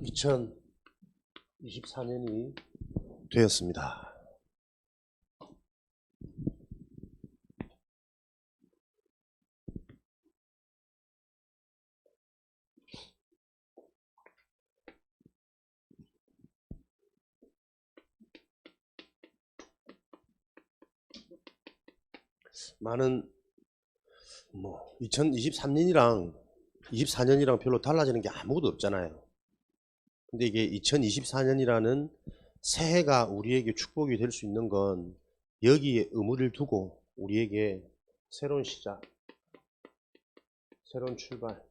2024년이 되었습니다. 많은 2023년이랑 24년이랑 별로 달라지는 게 아무것도 없잖아요. 근데 이게 2024년이라는 새해가 우리에게 축복이 될 수 있는 건 여기에 의무를 두고 우리에게 새로운 시작, 새로운 출발,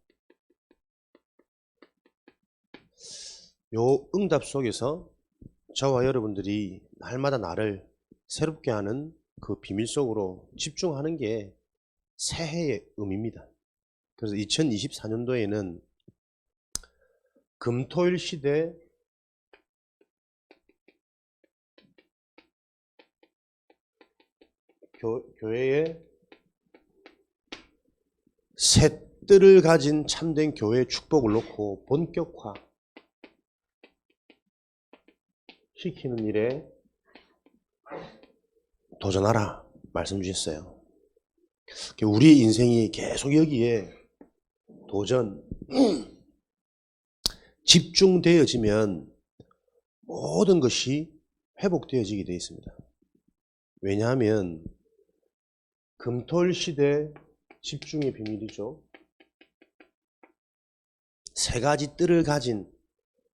요 응답 속에서 저와 여러분들이 날마다 나를 새롭게 하는 그 비밀 속으로 집중하는 게 새해의 의미입니다. 그래서 2024년도에는 금토일 시대 교회의 새 뜰을 가진 참된 교회의 축복을 놓고 본격화 시키는 일에 도전하라 말씀 주셨어요. 우리 인생이 계속 여기에 도전 집중되어지면 모든 것이 회복되어지게 되어 있습니다. 왜냐하면 금토일 시대 집중의 비밀이죠. 세 가지 뜰을 가진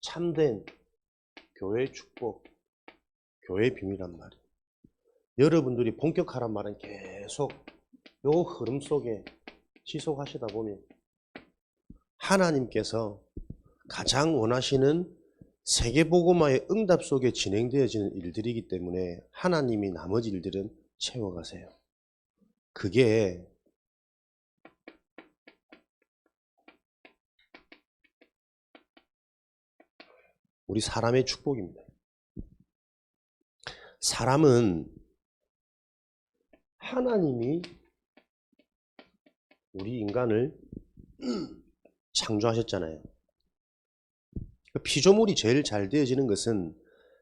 참된 교회의 축복, 교회의 비밀이란 말이에요. 여러분들이 본격화란 말은 계속 요 흐름 속에 지속하시다 보면 하나님께서 가장 원하시는 세계복음화의 응답 속에 진행되어지는 일들이기 때문에 하나님이 나머지 일들은 채워가세요. 그게 우리 사람의 축복입니다. 사람은 하나님이 우리 인간을 창조하셨잖아요. 피조물이 제일 잘 되어지는 것은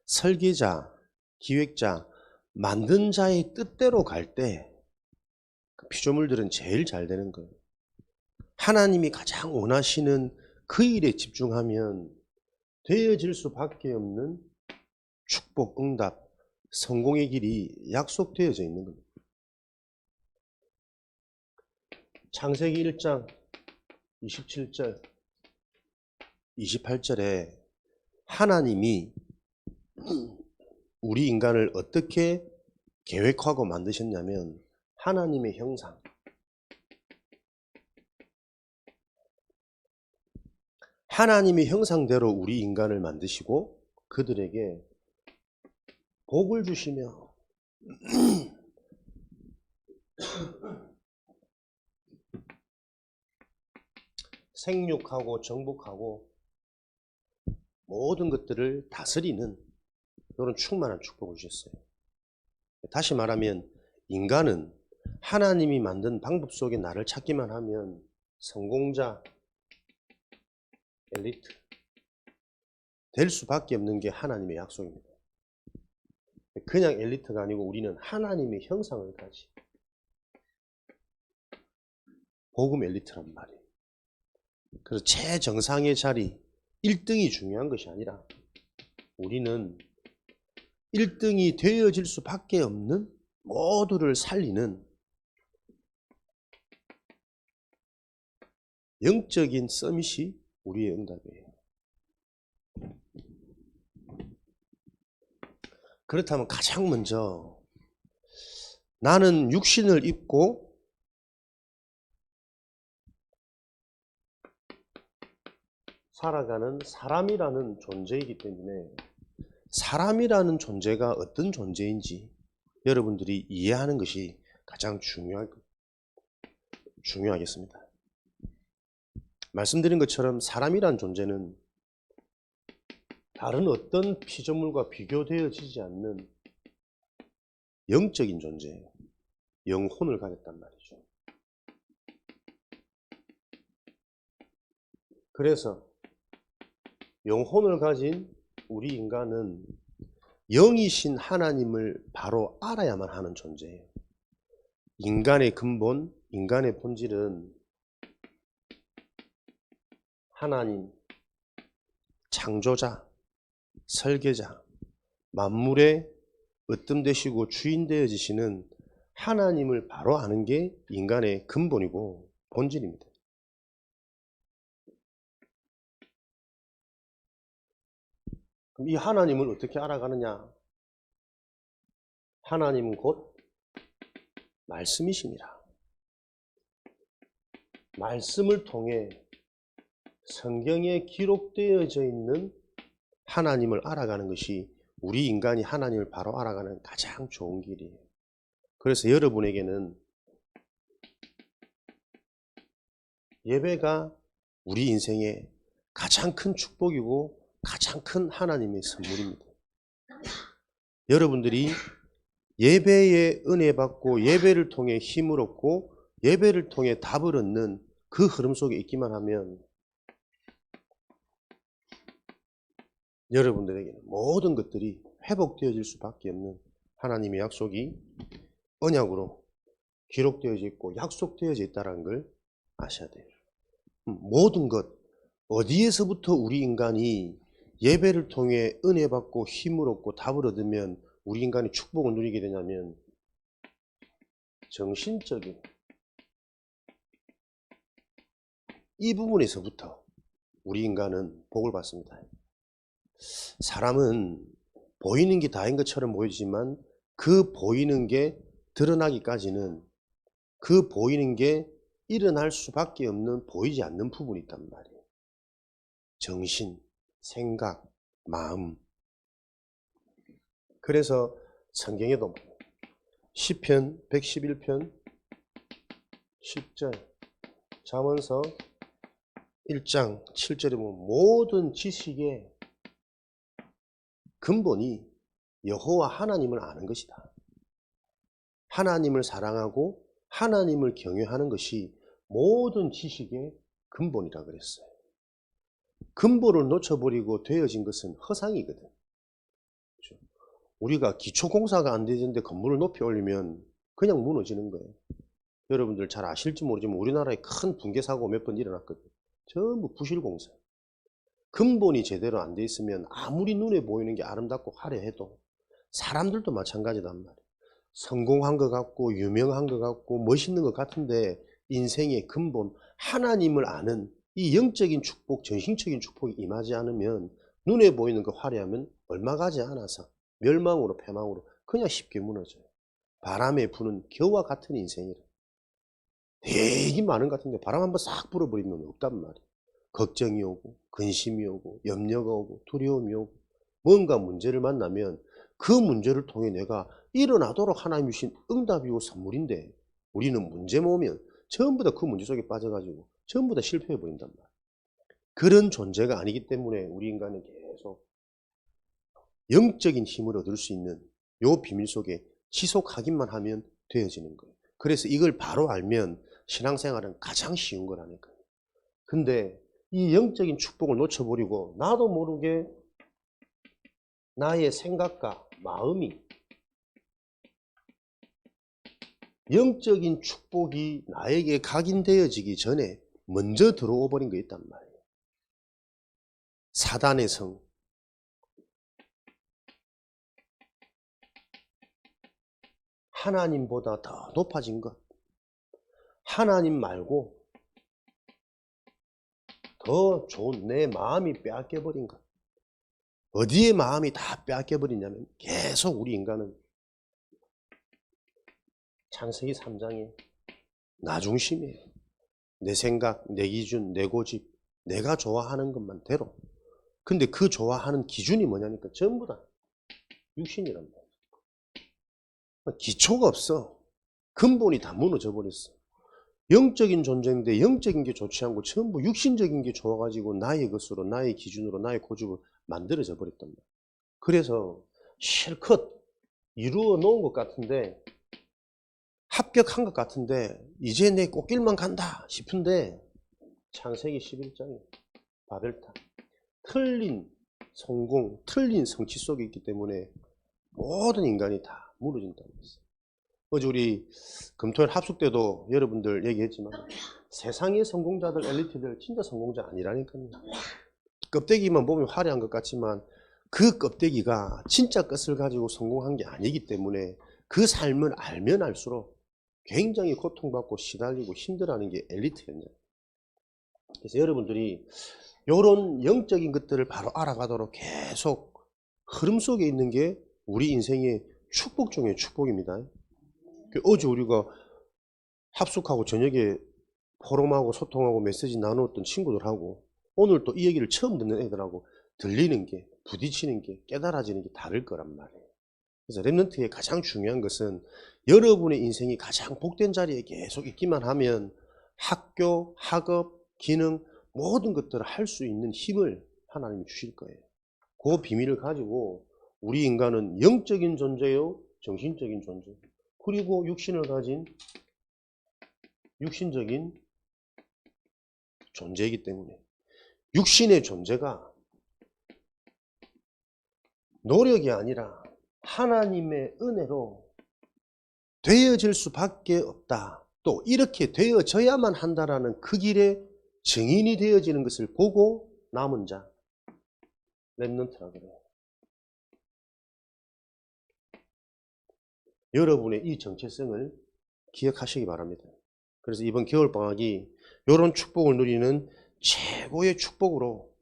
설계자, 기획자, 만든 자의 뜻대로 갈 때 피조물들은 제일 잘 되는 거예요. 하나님이 가장 원하시는 그 일에 집중하면 되어질 수밖에 없는 축복, 응답, 성공의 길이 약속되어져 있는 겁니다. 창세기 1장 27절 28절에 하나님이 우리 인간을 어떻게 계획하고 만드셨냐면 하나님의 형상, 하나님의 형상대로 우리 인간을 만드시고 그들에게 복을 주시며 생육하고 정복하고 모든 것들을 다스리는 그런 충만한 축복을 주셨어요. 다시 말하면 인간은 하나님이 만든 방법 속에 나를 찾기만 하면 성공자, 엘리트 될 수밖에 없는 게 하나님의 약속입니다. 그냥 엘리트가 아니고 우리는 하나님의 형상을 가지 복음 엘리트란 말이에요. 그래서 최정상의 자리 1등이 중요한 것이 아니라 우리는 1등이 되어질 수밖에 없는 모두를 살리는 영적인 서밋이 우리의 응답이에요. 그렇다면 가장 먼저 나는 육신을 입고 살아가는 사람이라는 존재이기 때문에 사람이라는 존재가 어떤 존재인지 여러분들이 이해하는 것이 가장 중요하겠습니다. 말씀드린 것처럼 사람이라는 존재는 다른 어떤 피조물과 비교되어지지 않는 영적인 존재예요. 영혼을 가졌단 말이죠. 그래서 영혼을 가진 우리 인간은 영이신 하나님을 바로 알아야만 하는 존재예요. 인간의 근본, 인간의 본질은 하나님, 창조자, 설계자, 만물의 으뜸되시고 주인 되어지시는 하나님을 바로 아는 게 인간의 근본이고 본질입니다. 그럼 이 하나님을 어떻게 알아가느냐? 하나님은 곧 말씀이시니라. 말씀을 통해 성경에 기록되어져 있는 하나님을 알아가는 것이 우리 인간이 하나님을 바로 알아가는 가장 좋은 길이에요. 그래서 여러분에게는 예배가 우리 인생의 가장 큰 축복이고 가장 큰 하나님의 선물입니다. 여러분들이 예배에 은혜 받고 예배를 통해 힘을 얻고 예배를 통해 답을 얻는 그 흐름 속에 있기만 하면 여러분들에게는 모든 것들이 회복되어질 수밖에 없는 하나님의 약속이 언약으로 기록되어져 있고 약속되어져 있다는 걸 아셔야 돼요. 모든 것, 어디에서부터 우리 인간이 예배를 통해 은혜 받고 힘을 얻고 답을 얻으면 우리 인간이 축복을 누리게 되냐면 정신적인 이 부분에서부터 우리 인간은 복을 받습니다. 사람은 보이는 게 다인 것처럼 보이지만 그 보이는 게 드러나기까지는 그 보이는 게 일어날 수밖에 없는 보이지 않는 부분이 있단 말이에요. 정신, 생각, 마음. 그래서 성경에도 시편 111편 10절, 잠언서 1장 7절에 보면 모든 지식의 근본이 여호와 하나님을 아는 것이다. 하나님을 사랑하고 하나님을 경외하는 것이 모든 지식의 근본이라 그랬어요. 근본을 놓쳐버리고 되어진 것은 허상이거든. 그렇죠? 우리가 기초공사가 안 되는데 건물을 높이 올리면 그냥 무너지는 거예요. 여러분들 잘 아실지 모르지만 우리나라에 큰 붕괴 사고 몇 번 일어났거든. 전부 부실공사. 근본이 제대로 안 돼 있으면 아무리 눈에 보이는 게 아름답고 화려해도 사람들도 마찬가지단 말이에요. 성공한 것 같고 유명한 것 같고 멋있는 것 같은데 인생의 근본 하나님을 아는 이 영적인 축복, 정신적인 축복이 임하지 않으면 눈에 보이는 그 화려하면 얼마 가지 않아서 멸망으로 패망으로 그냥 쉽게 무너져요. 바람에 부는 겨와 같은 인생이래. 되게 많은 것 같은데 바람 한번 싹 불어버리면 없단 말이에요. 걱정이 오고 근심이 오고 염려가 오고 두려움이 오고 뭔가 문제를 만나면 그 문제를 통해 내가 일어나도록 하나님이 주신 응답이고 선물인데 우리는 문제 모으면 전부 다 그 문제 속에 빠져가지고 전부 다 실패해버린단 말이에요. 그런 존재가 아니기 때문에 우리 인간은 계속 영적인 힘을 얻을 수 있는 요 비밀 속에 지속하기만 하면 되어지는 거예요. 그래서 이걸 바로 알면 신앙생활은 가장 쉬운 거라니까요. 근데 이 영적인 축복을 놓쳐버리고 나도 모르게 나의 생각과 마음이 영적인 축복이 나에게 각인되어지기 전에 먼저 들어오 버린 게 있단 말이에요. 사단의 성. 하나님보다 더 높아진 것. 하나님 말고 더 좋은 내 마음이 빼앗겨버린 것. 어디에 마음이 다 빼앗겨버리냐면 계속 우리 인간은 창세기 3장에 나 중심이에요. 내 생각, 내 기준, 내 고집, 내가 좋아하는 것만 대로. 근데 그 좋아하는 기준이 뭐냐니까 전부 다 육신이란 말이에요. 기초가 없어. 근본이 다 무너져 버렸어. 영적인 존재인데 영적인 게 좋지 않고 전부 육신적인 게 좋아가지고 나의 것으로 나의 기준으로 나의 고집으로 만들어져 버렸단 말이에요. 그래서 실컷 이루어 놓은 것 같은데 합격한 것 같은데 이제 내 꽃길만 간다 싶은데 창세기 11장에 바벨탑 틀린 성공, 틀린 성취 속에 있기 때문에 모든 인간이 다 무너진다는 것이에요. 어제 우리 금토일 합숙 때도 여러분들 얘기했지만 세상의 성공자들, 엘리트들 진짜 성공자 아니라니까요. 껍데기만 보면 화려한 것 같지만 그 껍데기가 진짜 끝을 가지고 성공한 게 아니기 때문에 그 삶을 알면 알수록 굉장히 고통받고 시달리고 힘들어하는 게 엘리트였냐. 그래서 여러분들이 이런 영적인 것들을 바로 알아가도록 계속 흐름 속에 있는 게 우리 인생의 축복 중에 축복입니다. 어제 우리가 합숙하고 저녁에 포럼하고 소통하고 메시지 나누었던 친구들하고 오늘 또 이 얘기를 처음 듣는 애들하고 들리는 게, 부딪히는 게, 깨달아지는 게 다를 거란 말이에요. 그래서 랩런트의 가장 중요한 것은 여러분의 인생이 가장 복된 자리에 계속 있기만 하면 학교, 학업, 기능 모든 것들을 할 수 있는 힘을 하나님이 주실 거예요. 그 비밀을 가지고 우리 인간은 영적인 존재요, 정신적인 존재, 그리고 육신을 가진 육신적인 존재이기 때문에 육신의 존재가 노력이 아니라 하나님의 은혜로 되어질 수밖에 없다. 또 이렇게 되어져야만 한다라는 그 길에 증인이 되어지는 것을 보고 남은 자, 렘넌트라 그래요. 여러분의 이 정체성을 기억하시기 바랍니다. 그래서 이번 겨울방학이 이런 축복을 누리는 최고의 축복으로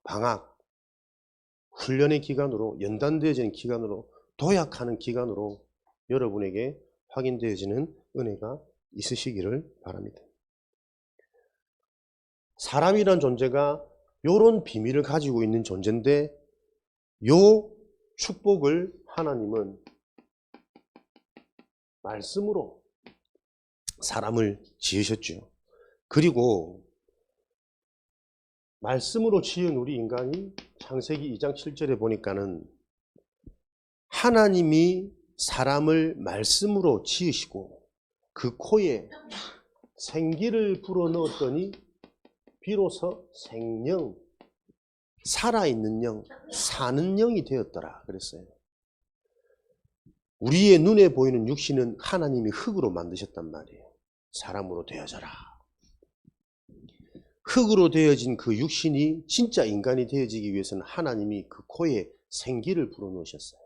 방학, 훈련의 기간으로, 연단되어지는 기간으로, 도약하는 기간으로 여러분에게 확인되어지는 은혜가 있으시기를 바랍니다. 사람이란 존재가 이런 비밀을 가지고 있는 존재인데 이 축복을 하나님은 말씀으로 사람을 지으셨죠. 그리고 말씀으로 지은 우리 인간이 창세기 2장 7절에 보니까는 하나님이 사람을 말씀으로 지으시고 그 코에 생기를 불어넣었더니 비로소 생령, 살아있는 영, 사는 영이 되었더라 그랬어요. 우리의 눈에 보이는 육신은 하나님이 흙으로 만드셨단 말이에요. 사람으로 되어져라. 흙으로 되어진 그 육신이 진짜 인간이 되어지기 위해서는 하나님이 그 코에 생기를 불어넣으셨어요.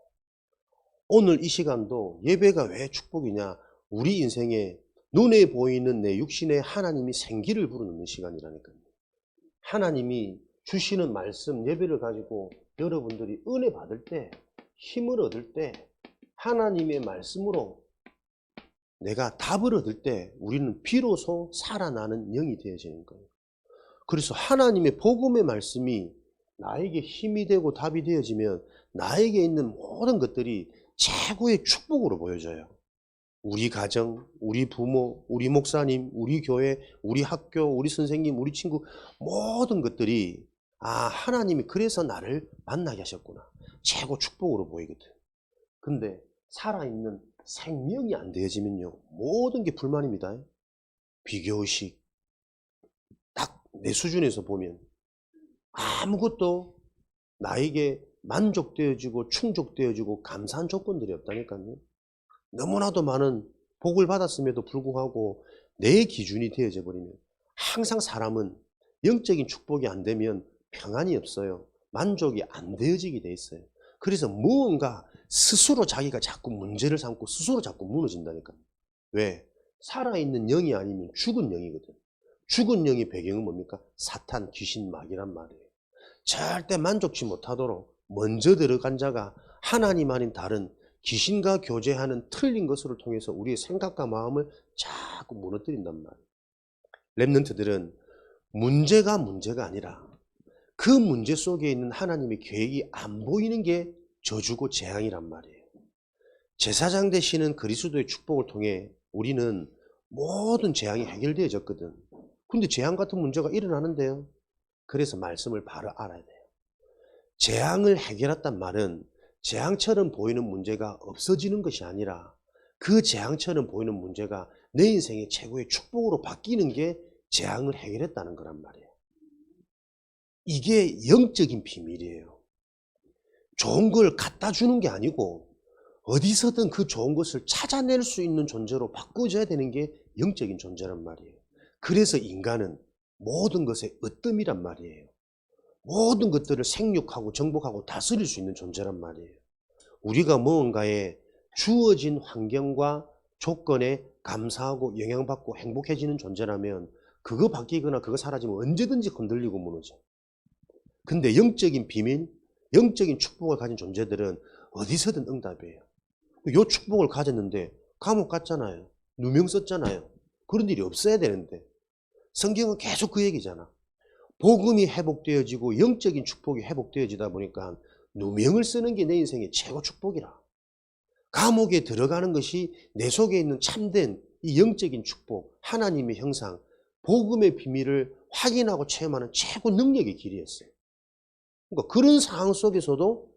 오늘 이 시간도 예배가 왜 축복이냐? 우리 인생에 눈에 보이는 내 육신에 하나님이 생기를 불어넣는 시간이라니까요. 하나님이 주시는 말씀 예배를 가지고 여러분들이 은혜 받을 때, 힘을 얻을 때, 하나님의 말씀으로 내가 답을 얻을 때 우리는 비로소 살아나는 영이 되어지는 거예요. 그래서 하나님의 복음의 말씀이 나에게 힘이 되고 답이 되어지면 나에게 있는 모든 것들이 최고의 축복으로 보여져요. 우리 가정, 우리 부모, 우리 목사님, 우리 교회, 우리 학교, 우리 선생님, 우리 친구 모든 것들이 하나님이 그래서 나를 만나게 하셨구나. 최고 축복으로 보이거든. 근데 살아있는 생명이 안 되어지면요 모든 게 불만입니다. 비교의식, 딱 내 수준에서 보면 아무것도 나에게 만족되어지고 충족되어지고 감사한 조건들이 없다니까요. 너무나도 많은 복을 받았음에도 불구하고 내 기준이 되어져 버리면 항상 사람은 영적인 축복이 안 되면 평안이 없어요. 만족이 안 되어지게 돼 있어요. 그래서 무언가 스스로 자기가 자꾸 문제를 삼고 스스로 자꾸 무너진다니까. 왜? 살아있는 영이 아니면 죽은 영이거든. 죽은 영의 배경은 뭡니까? 사탄, 귀신, 마귀란 말이에요. 절대 만족치 못하도록 먼저 들어간 자가 하나님 아닌 다른 귀신과 교제하는 틀린 것을 통해서 우리의 생각과 마음을 자꾸 무너뜨린단 말이에요. 랩런트들은 문제가 아니라 그 문제 속에 있는 하나님의 계획이 안 보이는 게 저주고 재앙이란 말이에요. 제사장 되시는 그리스도의 축복을 통해 우리는 모든 재앙이 해결되어졌거든. 근데 재앙 같은 문제가 일어나는데요. 그래서 말씀을 바로 알아야 돼요. 재앙을 해결했단 말은 재앙처럼 보이는 문제가 없어지는 것이 아니라 그 재앙처럼 보이는 문제가 내 인생의 최고의 축복으로 바뀌는 게 재앙을 해결했다는 거란 말이에요. 이게 영적인 비밀이에요. 좋은 걸 갖다 주는 게 아니고 어디서든 그 좋은 것을 찾아낼 수 있는 존재로 바꿔줘야 되는 게 영적인 존재란 말이에요. 그래서 인간은 모든 것의 으뜸이란 말이에요. 모든 것들을 생육하고 정복하고 다스릴 수 있는 존재란 말이에요. 우리가 무언가에 주어진 환경과 조건에 감사하고 영향받고 행복해지는 존재라면 그거 바뀌거나 그거 사라지면 언제든지 흔들리고 무너져. 근데 영적인 비밀, 영적인 축복을 가진 존재들은 어디서든 응답이에요. 요 축복을 가졌는데 감옥 갔잖아요. 누명 썼잖아요. 그런 일이 없어야 되는데 성경은 계속 그 얘기잖아. 복음이 회복되어지고 영적인 축복이 회복되어지다 보니까 누명을 쓰는 게 내 인생의 최고 축복이라. 감옥에 들어가는 것이 내 속에 있는 참된 이 영적인 축복, 하나님의 형상, 복음의 비밀을 확인하고 체험하는 최고 능력의 길이었어요. 그러니까 그런 상황 속에서도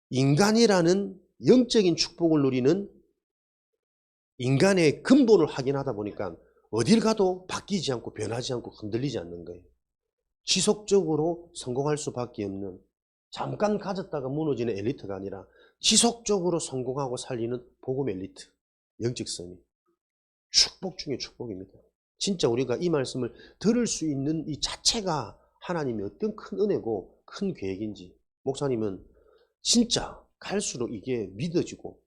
인간이라는 영적인 축복을 누리는 인간의 근본을 확인하다 보니까 어딜 가도 바뀌지 않고 변하지 않고 흔들리지 않는 거예요. 지속적으로 성공할 수밖에 없는, 잠깐 가졌다가 무너지는 엘리트가 아니라 지속적으로 성공하고 살리는 복음 엘리트, 영적성이 축복 중에 축복입니다. 진짜 우리가 이 말씀을 들을 수 있는 이 자체가 하나님의 어떤 큰 은혜고 큰 계획인지, 목사님은 진짜 갈수록 이게 믿어지고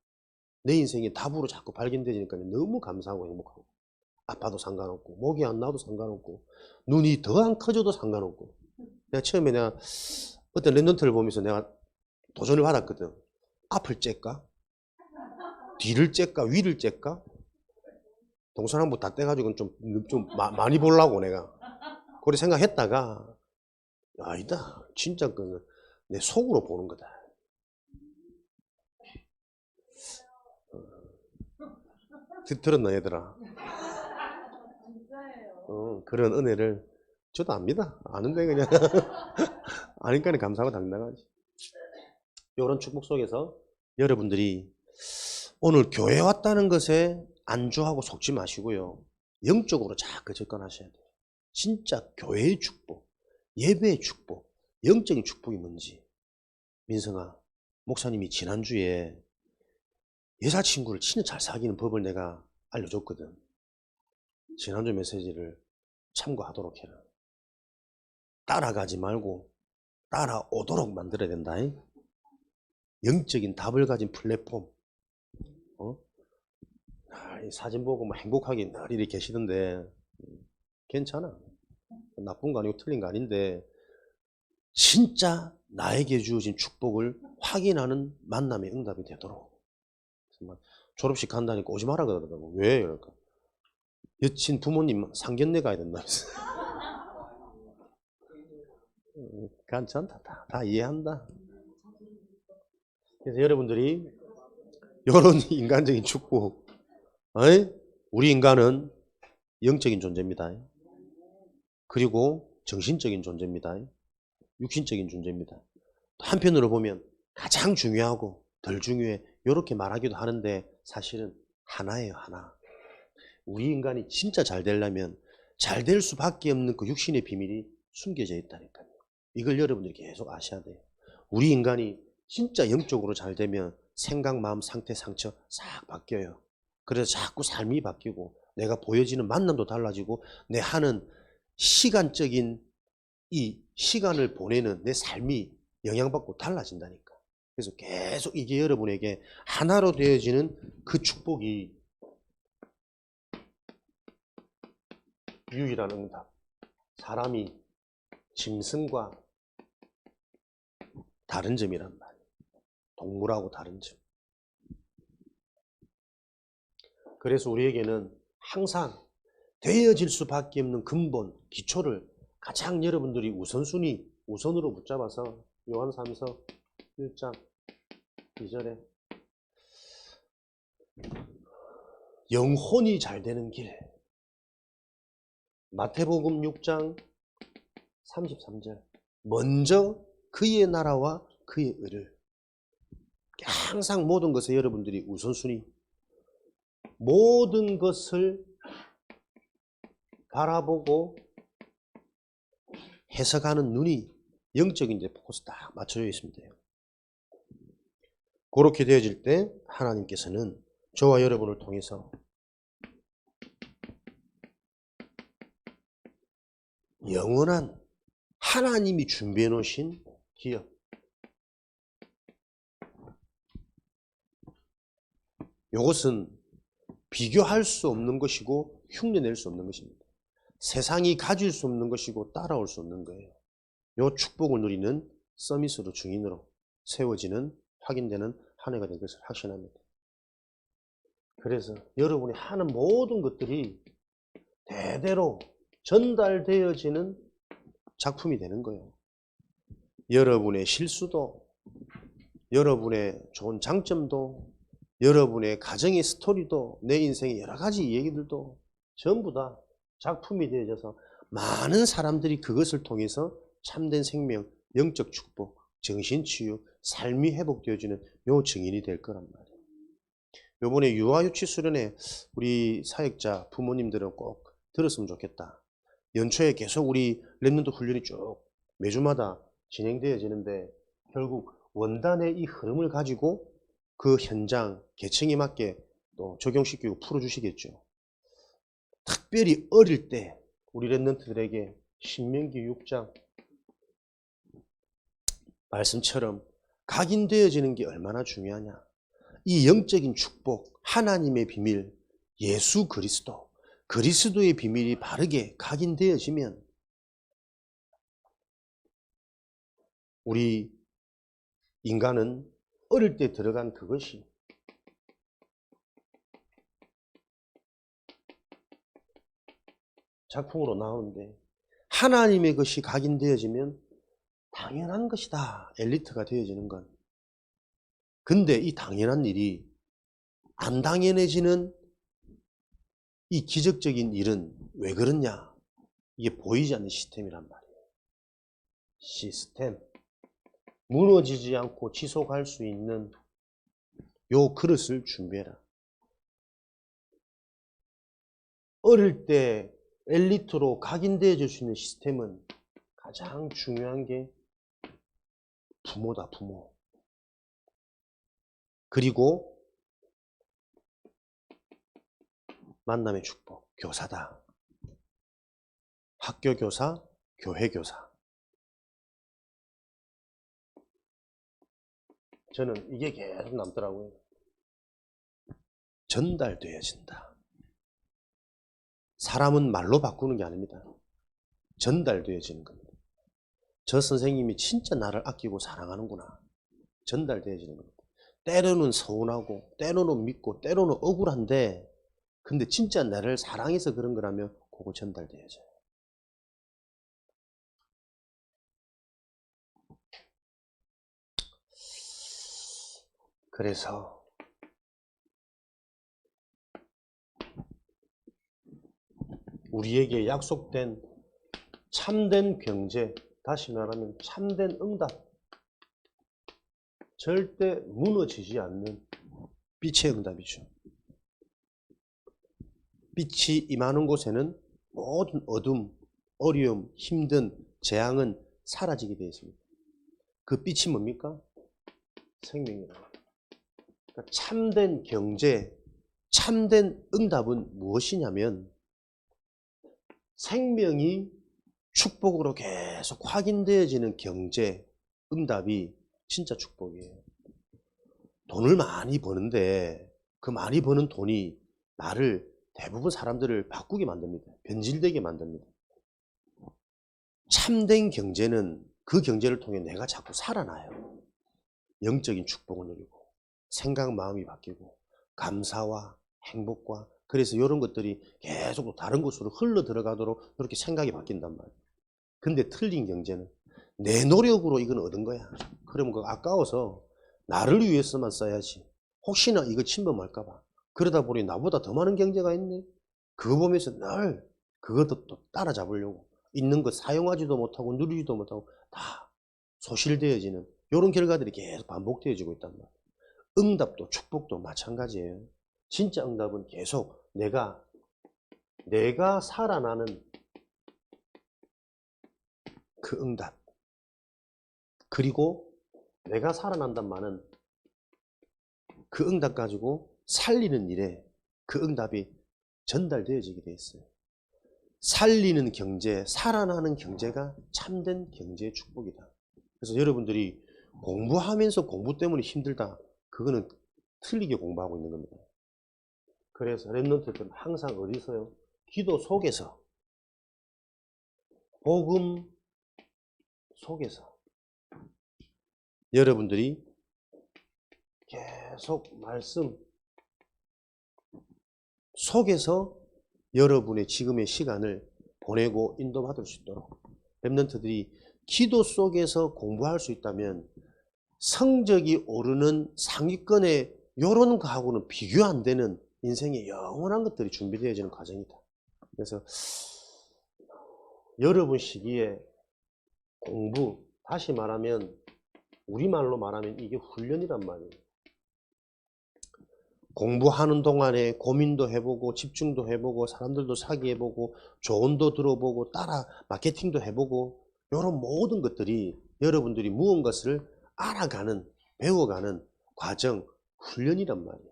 내 인생의 답으로 자꾸 발견되니까 너무 감사하고 행복하고, 아파도 상관없고 목이 안 나도 상관없고 눈이 더 안 커져도 상관없고. 내가 어떤 랩런트를 보면서 내가 도전을 받았거든. 앞을 째까? 뒤를 째까? 위를 째까? 동서남북 다 떼가지고 좀 많이 보려고 내가 그렇게 생각했다가 아니다. 진짜 그는 내 속으로 보는 거다. 들었나 얘들아? 그런 은혜를 저도 압니다. 아는데 그냥 아니까 감사하고 당당하지. 이런 축복 속에서 여러분들이 오늘 교회 왔다는 것에 안주하고 속지 마시고요. 영적으로 자꾸 접근하셔야 돼요. 진짜 교회의 축복, 예배의 축복, 영적인 축복이 뭔지. 민성아, 목사님이 지난주에 여자친구를 진짜 잘 사귀는 법을 내가 알려줬거든. 지난주 메시지를 참고하도록 해라. 따라가지 말고 따라오도록 만들어야 된다. 영적인 답을 가진 플랫폼. 이 사진 보고 뭐 행복하게 늘 이렇게 계시던데 괜찮아. 나쁜 거 아니고 틀린 거 아닌데 진짜 나에게 주어진 축복을 확인하는 만남의 응답이 되도록. 졸업식 간다니까 오지 마라 그러더라고. 왜? 그럴까? 여친 부모님 상견례 가야 된다면서. 괜찮다. 다 이해한다. 그래서 여러분들이 이런 인간적인 축복, 우리 인간은 영적인 존재입니다. 그리고 정신적인 존재입니다. 육신적인 존재입니다. 한편으로 보면 가장 중요하고 덜 중요해 이렇게 말하기도 하는데 사실은 하나예요. 하나. 우리 인간이 진짜 잘 되려면 잘 될 수밖에 없는 그 육신의 비밀이 숨겨져 있다니까요. 이걸 여러분들이 계속 아셔야 돼요. 우리 인간이 진짜 영적으로 잘 되면 생각, 마음, 상태, 상처 싹 바뀌어요. 그래서 자꾸 삶이 바뀌고 내가 보여지는 만남도 달라지고 내 하는 시간적인 이 시간을 보내는 내 삶이 영향받고 달라진다니까. 그래서 계속 이게 여러분에게 하나로 되어지는 그 축복이 유일한 응답. 사람이 짐승과 다른 점이란 말이에요. 동물하고 다른 점. 그래서 우리에게는 항상 되어질 수밖에 없는 근본, 기초를 가장 여러분들이 우선으로 붙잡아서 요한삼서 1장 2절에 영혼이 잘 되는 길, 마태복음 6장 33절 먼저 그의 나라와 그의 의를, 항상 모든 것에 여러분들이 우선순위, 모든 것을 바라보고 해석하는 눈이 영적인 데 포커스 딱 맞춰져 있으면 돼요. 그렇게 되어질 때 하나님께서는 저와 여러분을 통해서 영원한 하나님이 준비해 놓으신 기업, 이것은 비교할 수 없는 것이고 흉내낼 수 없는 것입니다. 세상이 가질 수 없는 것이고 따라올 수 없는 거예요. 이 축복을 누리는 서밋으로 증인으로 세워지는 확인되는 한 해가 될 것을 확신합니다. 그래서 여러분이 하는 모든 것들이 대대로 전달되어지는 작품이 되는 거예요. 여러분의 실수도, 여러분의 좋은 장점도, 여러분의 가정의 스토리도, 내 인생의 여러 가지 얘기들도 전부 다 작품이 되어져서 많은 사람들이 그것을 통해서 참된 생명, 영적 축복, 정신치유, 삶이 회복되어지는 요 증인이 될 거란 말이에요. 요번에 유아유치 수련회 우리 사역자 부모님들은 꼭 들었으면 좋겠다. 연초에 계속 우리 랩런트 훈련이 쭉 매주마다 진행되어지는데 결국 원단의 이 흐름을 가지고 그 현장, 계층에 맞게 또 적용시키고 풀어주시겠죠. 특별히 어릴 때 우리 랩런트들에게 신명기 6장 말씀처럼 각인되어지는 게 얼마나 중요하냐. 이 영적인 축복, 하나님의 비밀, 예수 그리스도, 그리스도의 비밀이 바르게 각인되어지면 우리 인간은 어릴 때 들어간 그것이 작품으로 나오는데 하나님의 것이 각인되어지면 당연한 것이다. 엘리트가 되어지는 건. 근데 이 당연한 일이 안 당연해지는 이 기적적인 일은 왜 그러냐? 이게 보이지 않는 시스템이란 말이에요. 시스템. 무너지지 않고 지속할 수 있는 요 그릇을 준비해라. 어릴 때 엘리트로 각인되어질 수 있는 시스템은 가장 중요한 게 부모다, 부모. 그리고 만남의 축복, 교사다. 학교 교사, 교회 교사. 저는 이게 계속 남더라고요. 전달되어진다. 사람은 말로 바꾸는 게 아닙니다. 전달되어지는 겁니다. 저 선생님이 진짜 나를 아끼고 사랑하는구나. 전달되어지는 겁니다. 때로는 서운하고 때로는 믿고 때로는 억울한데 근데 진짜 나를 사랑해서 그런 거라면 그거 전달되어져요. 그래서 우리에게 약속된 참된 경제, 다시 말하면 참된 응답, 절대 무너지지 않는 빛의 응답이죠. 빛이 임하는 곳에는 모든 어둠, 어려움, 힘든 재앙은 사라지게 되어 있습니다. 그 빛이 뭡니까? 생명이다. 그러니까 참된 경제, 참된 응답은 무엇이냐면 생명이 축복으로 계속 확인되어지는 경제, 응답이 진짜 축복이에요. 돈을 많이 버는데 그 많이 버는 돈이 나를 대부분 사람들을 바꾸게 만듭니다. 변질되게 만듭니다. 참된 경제는 그 경제를 통해 내가 자꾸 살아나요. 영적인 축복을 누리고 생각 마음이 바뀌고 감사와 행복과 그래서 이런 것들이 계속 다른 곳으로 흘러 들어가도록 이렇게 생각이 바뀐단 말이에요. 근데 틀린 경제는 내 노력으로 이건 얻은 거야. 그러면 그거 아까워서 나를 위해서만 써야지. 혹시나 이거 침범할까봐. 그러다 보니 나보다 더 많은 경제가 있네. 그거 보면서 늘 그것도 또 따라잡으려고 있는 거 사용하지도 못하고 누리지도 못하고 다 소실되어지는 이런 결과들이 계속 반복되어지고 있단 말이에요. 응답도 축복도 마찬가지예요. 진짜 응답은 계속 내가 살아나는 그 응답. 그리고 내가 살아난단 말은 그 응답 가지고 살리는 일에 그 응답이 전달되어지게 돼 있어요. 살리는 경제, 살아나는 경제가 참된 경제의 축복이다. 그래서 여러분들이 공부하면서 공부 때문에 힘들다. 그거는 틀리게 공부하고 있는 겁니다. 그래서 랩런트들은 항상 어디서요? 기도 속에서, 복음 속에서 여러분들이 계속 말씀 속에서 여러분의 지금의 시간을 보내고 인도받을 수 있도록 랩런트들이 기도 속에서 공부할 수 있다면 성적이 오르는 상위권의 요런 거하고는 비교 안 되는 인생의 영원한 것들이 준비되어지는 과정이다. 그래서 여러분 시기에 공부, 다시 말하면 우리말로 말하면 이게 훈련이란 말이에요. 공부하는 동안에 고민도 해보고 집중도 해보고 사람들도 사귀해보고 조언도 들어보고 따라 마케팅도 해보고 이런 모든 것들이 여러분들이 무언가를 알아가는 배워가는 과정 훈련이란 말이에요.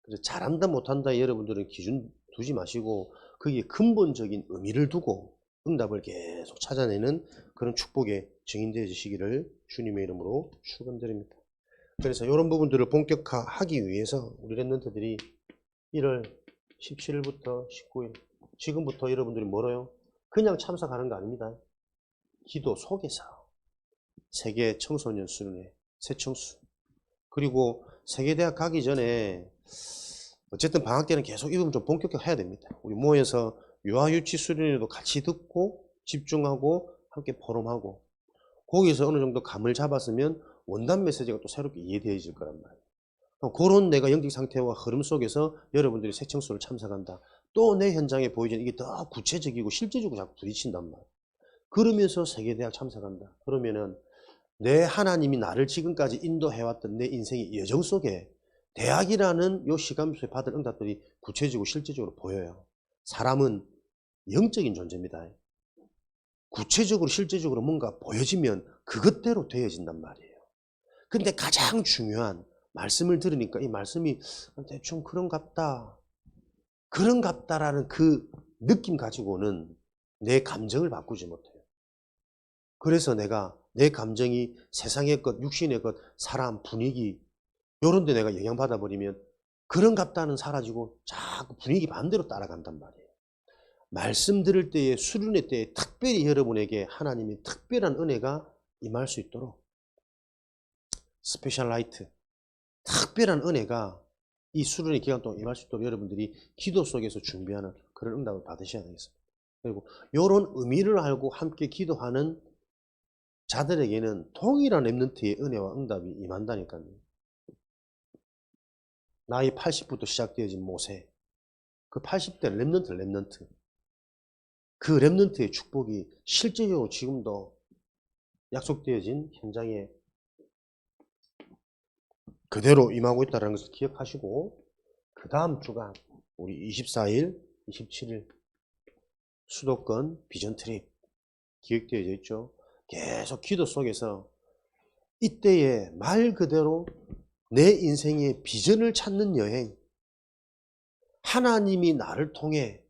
그래서 잘한다 못한다 여러분들은 기준 두지 마시고 거기에 근본적인 의미를 두고 응답을 계속 찾아내는 그런 축복의 증인되어지시기를 주님의 이름으로 축원드립니다. 그래서 이런 부분들을 본격화하기 위해서 우리 랩런트들이 1월 17일부터 19일 지금부터 여러분들이 뭐래요? 그냥 참석하는 거 아닙니다. 기도 속에서 세계 청소년 수련회 새청수 그리고 세계대학 가기 전에 어쨌든 방학 때는 계속 이 부분 좀 본격화해야 됩니다. 우리 모여서 유아유치 수련회도 같이 듣고 집중하고 함께 포럼하고 거기서 어느 정도 감을 잡았으면 원단 메시지가 또 새롭게 이해되어질 거란 말이에요. 그런 내가 영적 상태와 흐름 속에서 여러분들이 새청소를 참석한다. 또 내 현장에 보이지는 이게 더 구체적이고 실제적으로 자꾸 부딪힌단 말이에요. 그러면서 세계대학 참석한다. 그러면은 내 하나님이 나를 지금까지 인도해왔던 내 인생의 여정 속에 대학이라는 요 시간표에 받을 응답들이 구체적이고 실제적으로 보여요. 사람은 영적인 존재입니다. 구체적으로 실제적으로 뭔가 보여지면 그것대로 되어진단 말이에요. 근데 가장 중요한 말씀을 들으니까 이 말씀이 대충 그런갑다라는 그 느낌 가지고는 내 감정을 바꾸지 못해요. 그래서 내가 내 감정이 세상의 것, 육신의 것, 사람, 분위기 요런 데 내가 영향받아 버리면 그런갑다는 사라지고 자꾸 분위기 반대로 따라간단 말이에요. 말씀 들을 때에 수련회 때에 특별히 여러분에게 하나님이 특별한 은혜가 임할 수 있도록 스페셜 라이트 특별한 은혜가 이 수련회 기간 동안 임할 수 있도록 여러분들이 기도 속에서 준비하는 그런 응답을 받으셔야 되겠습니다. 그리고 이런 의미를 알고 함께 기도하는 자들에게는 동일한 랩런트의 은혜와 응답이 임한다니까요. 나이 80부터 시작되어진 모세 그 80대 랩런트 그 랩런트의 축복이 실제적으로 지금도 약속되어진 현장에 그대로 임하고 있다는 것을 기억하시고 그 다음 주가 우리 24일, 27일 수도권 비전 트립 기획되어져 있죠. 계속 기도 속에서 이때에 말 그대로 내 인생의 비전을 찾는 여행 하나님이 나를 통해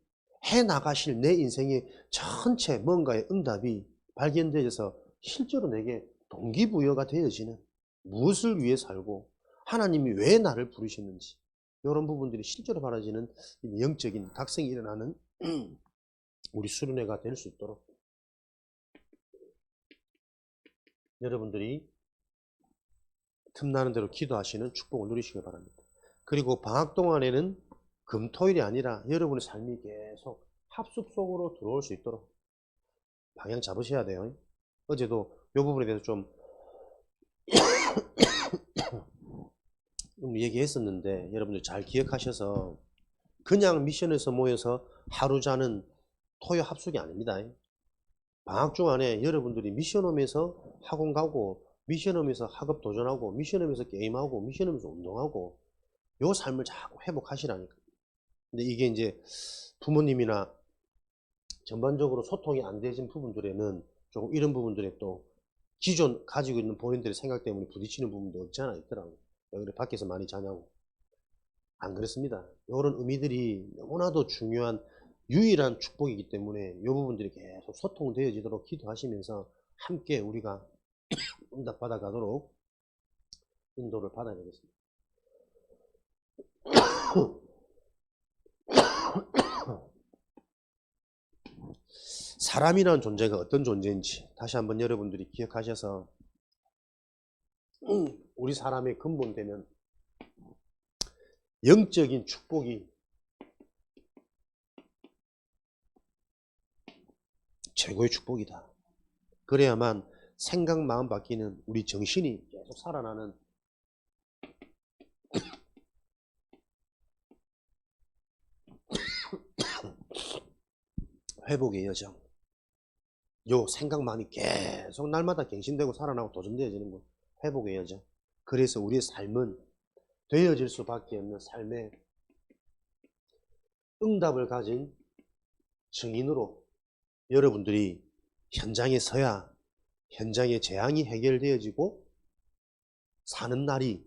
해나가실 내 인생의 전체 뭔가의 응답이 발견되어서 실제로 내게 동기부여가 되어지는 무엇을 위해 살고 하나님이 왜 나를 부르시는지 이런 부분들이 실제로 바라지는 영적인 각성이 일어나는 우리 수련회가 될 수 있도록 여러분들이 틈나는 대로 기도하시는 축복을 누리시길 바랍니다. 그리고 방학 동안에는 금토일이 아니라 여러분의 삶이 계속 합숙 속으로 들어올 수 있도록 방향 잡으셔야 돼요. 어제도 이 부분에 대해서 좀 얘기했었는데 여러분들 잘 기억하셔서 그냥 미션에서 모여서 하루 자는 토요 합숙이 아닙니다. 방학 중 안에 여러분들이 미션홈에서 학원 가고 미션홈에서 학업 도전하고 미션홈에서 게임하고 미션홈에서 운동하고 요 삶을 자꾸 회복하시라니까. 근데 이게 이제 부모님이나 전반적으로 소통이 안 되신 부분들에는 조금 이런 부분들에 또 기존 가지고 있는 본인들의 생각 때문에 부딪히는 부분도 없지 않아 있더라고요. 여기 밖에서 많이 자냐고. 안 그렇습니다. 이런 의미들이 너무나도 중요한 유일한 축복이기 때문에 이 부분들이 계속 소통되어지도록 기도하시면서 함께 우리가 응답받아 가도록 인도를 받아야 되겠습니다. 사람이라는 존재가 어떤 존재인지 다시 한번 여러분들이 기억하셔서 우리 사람의 근본되는 영적인 축복이 최고의 축복이다. 그래야만 생각, 마음 바뀌는 우리 정신이 계속 살아나는 회복의 여정. 요 생각만이 계속 날마다 갱신되고 살아나고 도전되어지는 것. 회복의 여정. 그래서 우리의 삶은 되어질 수밖에 없는 삶의 응답을 가진 증인으로 여러분들이 현장에 서야 현장의 재앙이 해결되어지고 사는 날이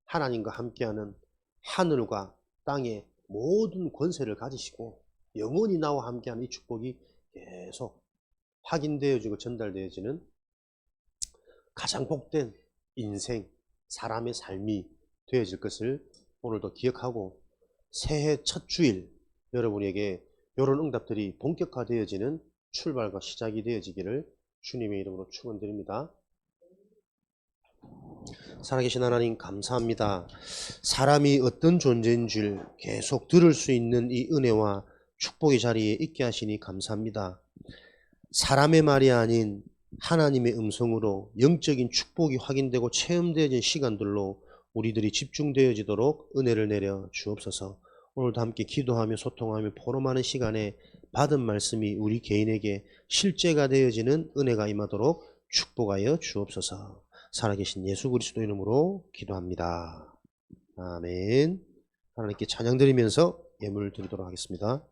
하나님과 함께하는 하늘과 땅의 모든 권세를 가지시고 영원히 나와 함께하는 이 축복이 계속 확인되어지고 전달되어지는 가장 복된 인생, 사람의 삶이 되어질 것을 오늘도 기억하고 새해 첫 주일 여러분에게 이런 응답들이 본격화되어지는 출발과 시작이 되어지기를 주님의 이름으로 축원드립니다. 살아계신 하나님 감사합니다. 사람이 어떤 존재인 줄 계속 들을 수 있는 이 은혜와 축복의 자리에 있게 하시니 감사합니다. 사람의 말이 아닌 하나님의 음성으로 영적인 축복이 확인되고 체험되어진 시간들로 우리들이 집중되어지도록 은혜를 내려 주옵소서. 오늘도 함께 기도하며 소통하며 포럼하는 시간에 받은 말씀이 우리 개인에게 실제가 되어지는 은혜가 임하도록 축복하여 주옵소서. 살아계신 예수 그리스도 이름으로 기도합니다. 아멘. 하나님께 찬양 드리면서 예물 드리도록 하겠습니다.